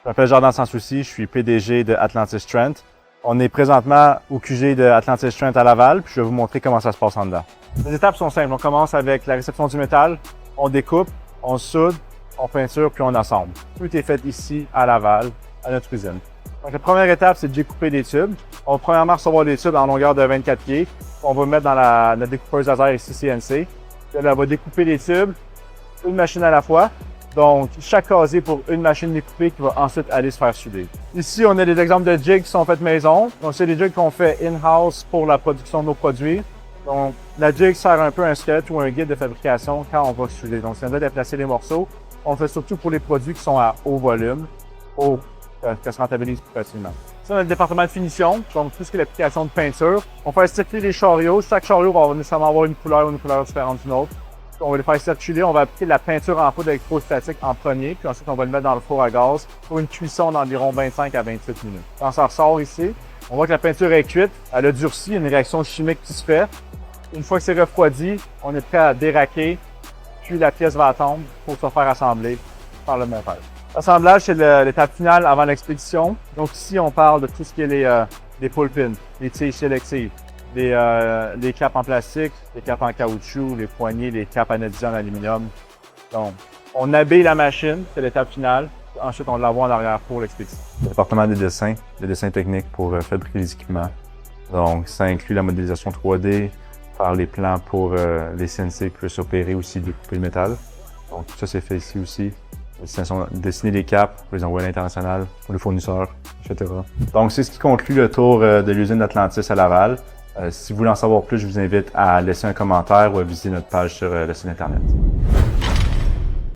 Je m'appelle Jordan Sansouci, je suis PDG de Atlantis Trent. On est présentement au QG de Atlantis Trent à Laval, puis je vais vous montrer comment ça se passe en dedans. Les étapes sont simples. On commence avec la réception du métal, on découpe, on soude, on peinture, puis on assemble. Tout est fait ici à Laval, à notre usine. Donc, la première étape, c'est de découper des tubes. On va premièrement recevoir des tubes en longueur de 24 pieds. On va mettre dans la découpeuse laser ici CNC. Puis là, on va découper les tubes, une machine à la fois. Donc, chaque casier pour une machine découpée qui va ensuite aller se faire suder. Ici, on a des exemples de jigs qui sont faits maison. Donc, c'est des jigs qu'on fait in-house pour la production de nos produits. Donc, la jig sert un peu un squelette ou un guide de fabrication quand on va suder. Donc, c'est un de déplacer les morceaux. On le fait surtout pour les produits qui sont à haut volume, que se rentabilise plus facilement. Ça, on a le département de finition, donc tout ce qui est l'application de peinture. On fait circuler les chariots. Chaque chariot va nécessairement avoir une couleur différente d'une autre. On va les faire circuler, on va appliquer de la peinture en poudre électrostatique en premier, puis ensuite on va le mettre dans le four à gaz pour une cuisson d'environ 25 à 28 minutes. Quand ça ressort ici, on voit que la peinture est cuite, elle a durci, il y a une réaction chimique qui se fait. Une fois que c'est refroidi, on est prêt à déraquer, puis la pièce va attendre pour se faire assembler par le montage. L'assemblage, c'est l'étape finale avant l'expédition. Donc ici, on parle de tout ce qui est les pull pins, les tiges sélectives, les capes en plastique, les capes en caoutchouc, les poignées, les capes anodisées en aluminium. Donc, on habille la machine, c'est l'étape finale. Ensuite, on l'envoie en arrière pour l'expédition. Le département des dessins, le dessin technique pour fabriquer les équipements. Donc, ça inclut la modélisation 3D, faire les plans pour les CNC qui puissent opérer aussi, découper le métal. Donc, tout ça, c'est fait ici aussi. Dessiner les capes pour les envoyer à l'international, pour les fournisseurs, etc. Donc, c'est ce qui conclut le tour de l'usine d'Atlantis à Laval. Si vous voulez en savoir plus, je vous invite à laisser un commentaire ou à visiter notre page sur le site Internet.